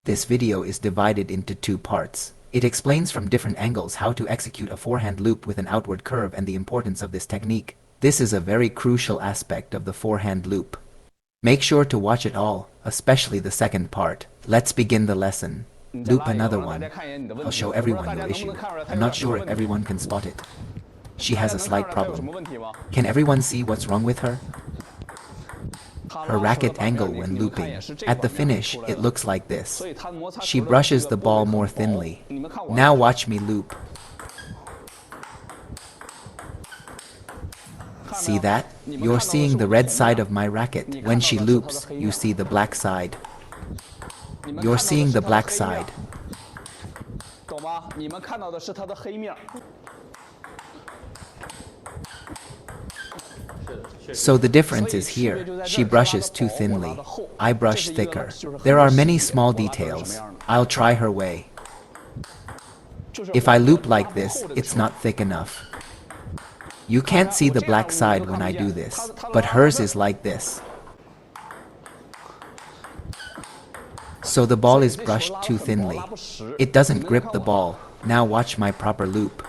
This video is divided into two parts. It explains from different angles how to execute a forehand loop with an outward curve and the importance of this technique. This is a very crucial aspect of the forehand loop. Make sure to watch it all, especially the second part. Let's begin the lesson. Loop another one. I'll show everyone your issue. I'm not sure if everyone can spot it. She has a slight problem. Can everyone see what's wrong with her? Her racket angle when looping. At the finish, it looks like this. She brushes the ball more thinly. Now watch me loop. See that? You're seeing the red side of my racket. When she loops, you see the black side. You're seeing the black side. So the difference is here. She brushes too thinly. I brush thicker. There are many small details. I'll try her way. If I loop like this, it's not thick enough. You can't see the black side when I do this, but hers is like this. So the ball is brushed too thinly. It doesn't grip the ball. Now watch my proper loop.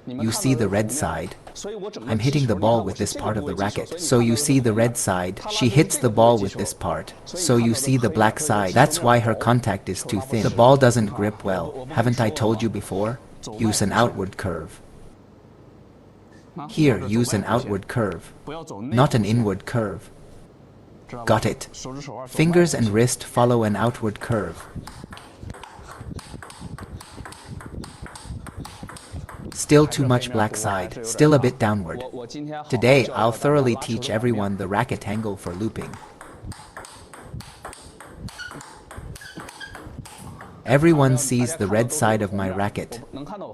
You see the red side. I'm hitting the ball with this part of the racket. So you see the red side. She hits the ball with this part. So you see the black side. That's why her contact is too thin. The ball doesn't grip well. Haven't I told you before? Use an outward curve. Here, use an outward curve, not an inward curve. Got it. Fingers and wrist follow an outward curve. Still too much black side, still a bit downward. Today, I'll thoroughly teach everyone the racket angle for looping. Everyone sees the red side of my racket.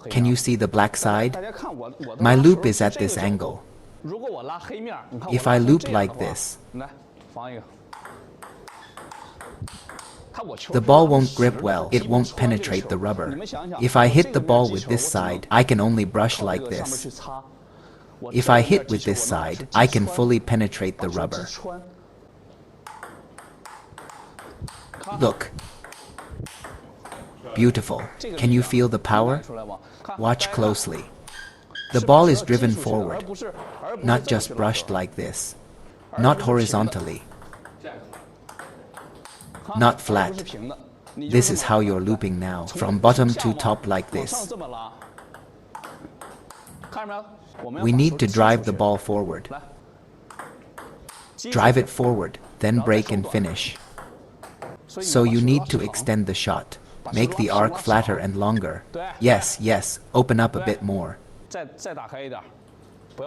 Can you see the black side? My loop is at this angle. If I loop like this, the ball won't grip well, it won't penetrate the rubber. If I hit the ball with this side, I can only brush like this. If I hit with this side, I can fully penetrate the rubber. Look. Beautiful. Can you feel the power? Watch closely. The ball is driven forward, not just brushed like this. Not horizontally. Not flat. This is how you're looping now, from bottom to top like this. We need to drive the ball forward. Drive it forward, then break and finish. So you need to extend the shot. Make the arc flatter and longer. Yes, yes, open up a bit more.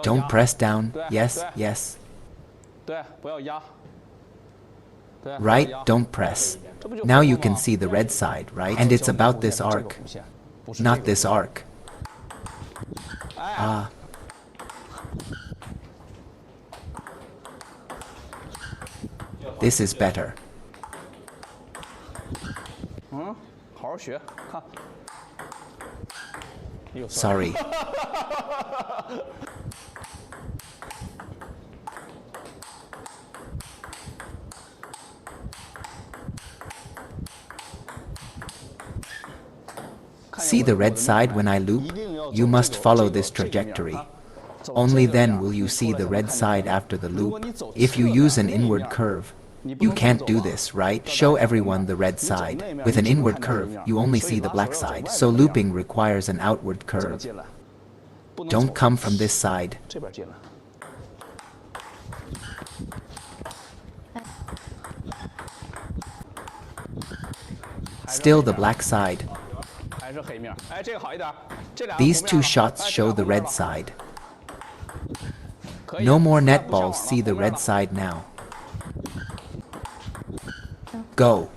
Don't press down. Yes, yes. Right, don't press. Now you can see the red side, right? And it's about this arc, not this arc. Ah. This is better. Sorry. See the red side when I loop? You must follow this trajectory. Only then will you see the red side after the loop. If you use an inward curve, you can't do this, right? Show everyone the red side. With an inward curve, you only see the black side. So looping requires an outward curve. Don't come from this side. Still the black side. These two shots show the red side. No more net balls see the red side now. Go.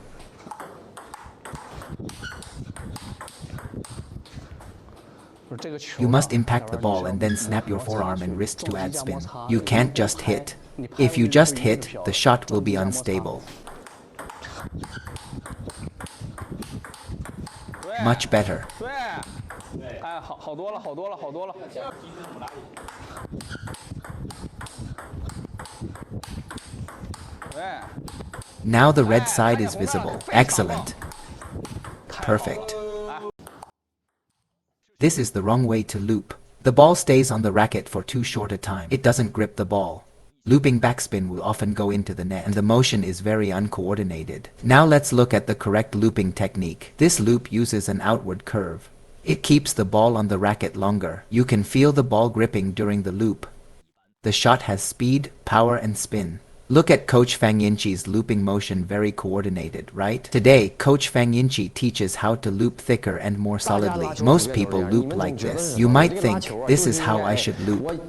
You must impact the ball and then snap your forearm and wrist to add spin. You can't just hit. If you just hit, the shot will be unstable. Much better. Now the red side is visible. Excellent. Perfect. This is the wrong way to loop. The ball stays on the racket for too short a time. It doesn't grip the ball. Looping backspin will often go into the net, and the motion is very uncoordinated. Now let's look at the correct looping technique. This loop uses an outward curve. It keeps the ball on the racket longer. You can feel the ball gripping during the loop. The shot has speed, power, and spin. Look at Coach Fang Yinqi's looping motion, very coordinated, right? Today, Coach Fang Yinqi teaches how to loop thicker and more solidly. Most people loop like this. You might think, this is how I should loop.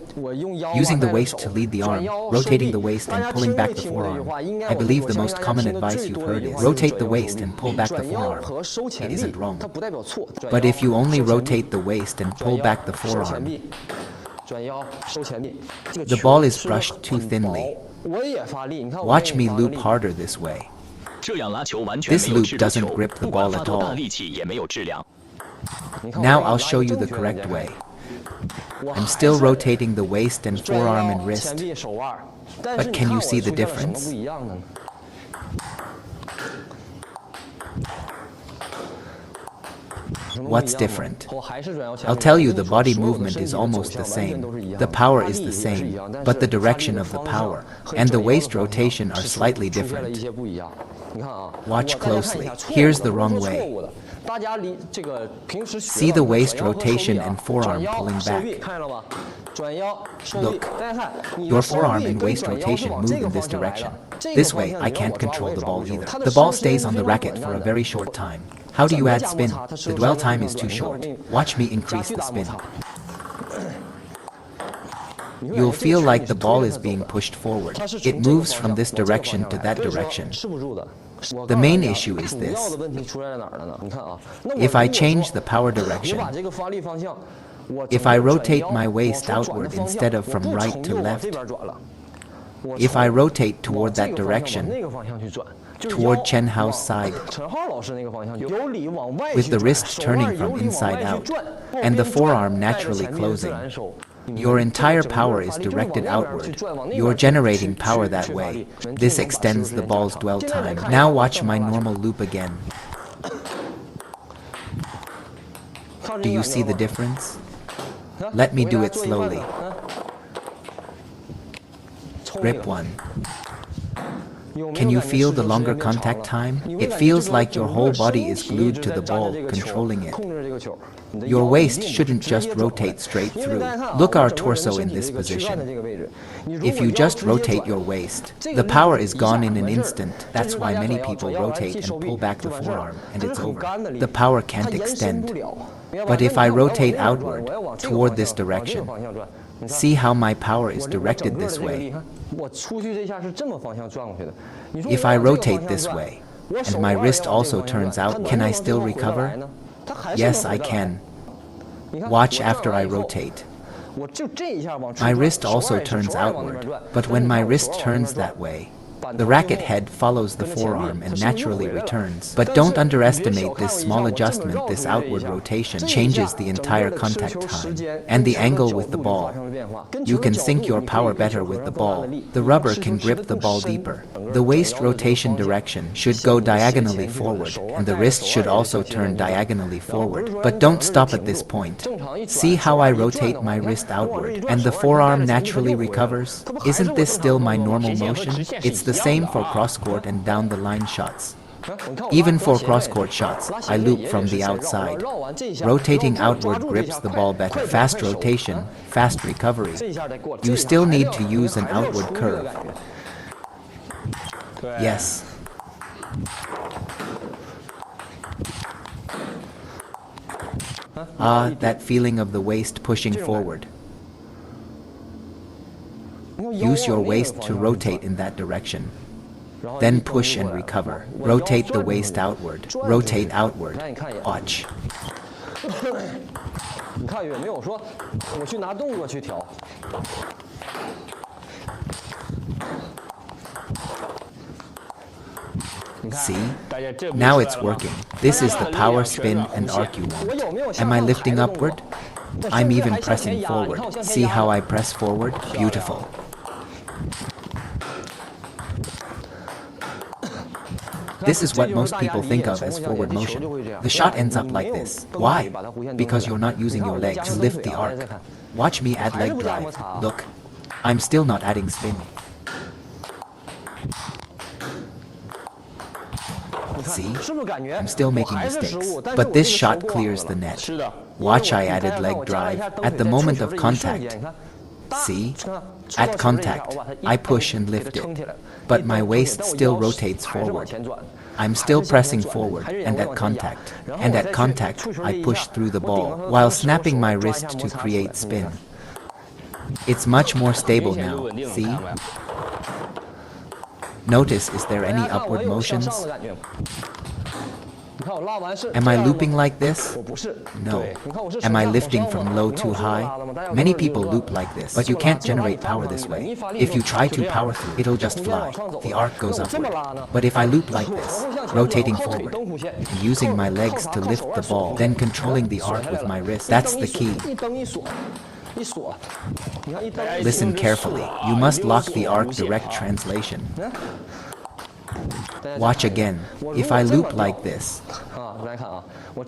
Using the waist to lead the arm, rotating the waist and pulling back the forearm. I believe the most common advice you've heard is, rotate the waist and pull back the forearm. It isn't wrong. But if you only rotate the waist and pull back the forearm, the ball is brushed too thinly. Watch me loop harder this way. This loop doesn't grip the ball at all. Now I'll show you the correct way. I'm still rotating the waist and forearm and wrist. But can you see the difference? What's different? I'll tell you, the body movement is almost the same. The power is the same, but the direction of the power and the waist rotation are slightly different. Watch closely. Here's the wrong way. See the waist rotation and forearm pulling back. Look, your forearm and waist rotation move in this direction. This way, I can't control the ball either. The ball stays on the racket for a very short time. How do you add spin? The dwell time is too short. Watch me increase the spin. You'll feel like the ball is being pushed forward. It moves from this direction to that direction. The main issue is this. If I change the power direction, if I rotate my waist outward instead of from right to left, if I rotate toward that direction, toward Chen Hao's side, with the wrist turning from inside out, and the forearm naturally closing, your entire power is directed outward. You're generating power that way. This extends the ball's dwell time. Now watch my normal loop again. Do you see the difference? Let me do it slowly. Grip 1. Can you feel the longer contact time? It feels like your whole body is glued to the ball, controlling it. Your waist shouldn't just rotate straight through. Look our torso in this position. If you just rotate your waist, the power is gone in an instant. That's why many people rotate and pull back the forearm, and it's over. The power can't extend. But if I rotate outward, toward this direction, see how my power is directed this way. If I rotate this way, and my wrist also turns out, can I still recover? Yes, I can. Watch after I rotate. My wrist also turns outward, but when my wrist turns that way, the racket head follows the forearm and naturally returns. But don't underestimate this small adjustment. This outward rotation changes the entire contact time and the angle with the ball. You can sync your power better with the ball. The rubber can grip the ball deeper. The waist rotation direction should go diagonally forward, and the wrist should also turn diagonally forward. But don't stop at this point. See how I rotate my wrist outward, and the forearm naturally recovers? Isn't this still my normal motion? It's the same for cross-court and down-the-line shots. Even for cross-court shots, I loop from the outside. Rotating outward grips the ball better. Fast rotation, fast recovery. You still need to use an outward curve. Yes. Ah, that feeling of the waist pushing forward. Use your waist to rotate in that direction. Then push and recover. Rotate the waist outward. Rotate outward. Watch. See? Now it's working. This is the power spin and arc you want. Am I lifting upward? I'm even pressing forward. See how I press forward? Beautiful. This is what most people think of as forward motion. The shot ends up like this. Why? Because you're not using your leg to lift the arc. Watch me add leg drive. Look, I'm still not adding spin. See? I'm still making mistakes. But this shot clears the net. Watch, I added leg drive at the moment of contact. See? At contact, I push and lift it. But my waist still rotates forward. I'm still pressing forward, and at contact. And at contact, I push through the ball, while snapping my wrist to create spin. It's much more stable now, see? Notice, is there any upward motions? Am I looping like this? No. Am I lifting from low to high? Many people loop like this, but you can't generate power this way. If you try to power through, it'll just fly. The arc goes upward. But if I loop like this, rotating forward, and using my legs to lift the ball, then controlling the arc with my wrist, that's the key. Listen carefully. You must lock the arc. Direct translation. Watch again. If I loop like this,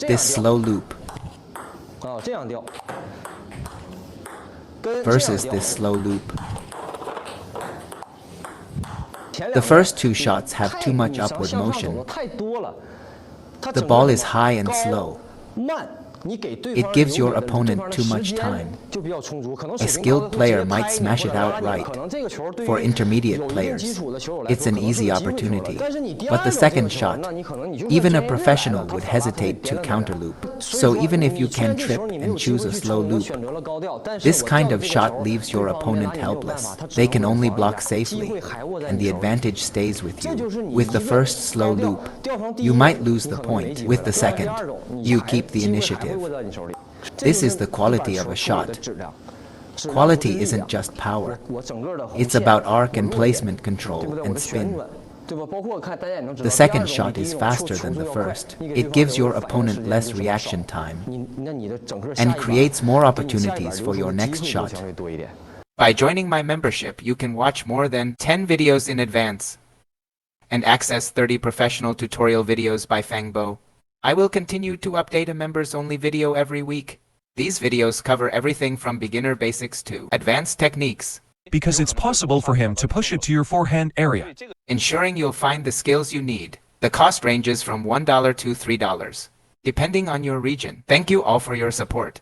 this slow loop versus this slow loop. The first two shots have too much upward motion. The ball is high and slow. It gives your opponent too much time. A skilled player might smash it outright. For intermediate players, it's an easy opportunity. But the second shot, even a professional would hesitate to counterloop. So even if you can trip and choose a slow loop, this kind of shot leaves your opponent helpless. They can only block safely, and the advantage stays with you. With the first slow loop, you might lose the point. With the second, you keep the initiative. This is the quality of a shot. Quality isn't just power. It's about arc and placement control and spin. The second shot is faster than the first. It gives your opponent less reaction time and creates more opportunities for your next shot. By joining my membership, you can watch more than 10 videos in advance and access 30 professional tutorial videos by Fangbo. I will continue to update a members-only video every week. These videos cover everything from beginner basics to advanced techniques, because it's possible for him to push it to your forehand area, ensuring you'll find the skills you need. The cost ranges from $1 to $3, depending on your region. Thank you all for your support.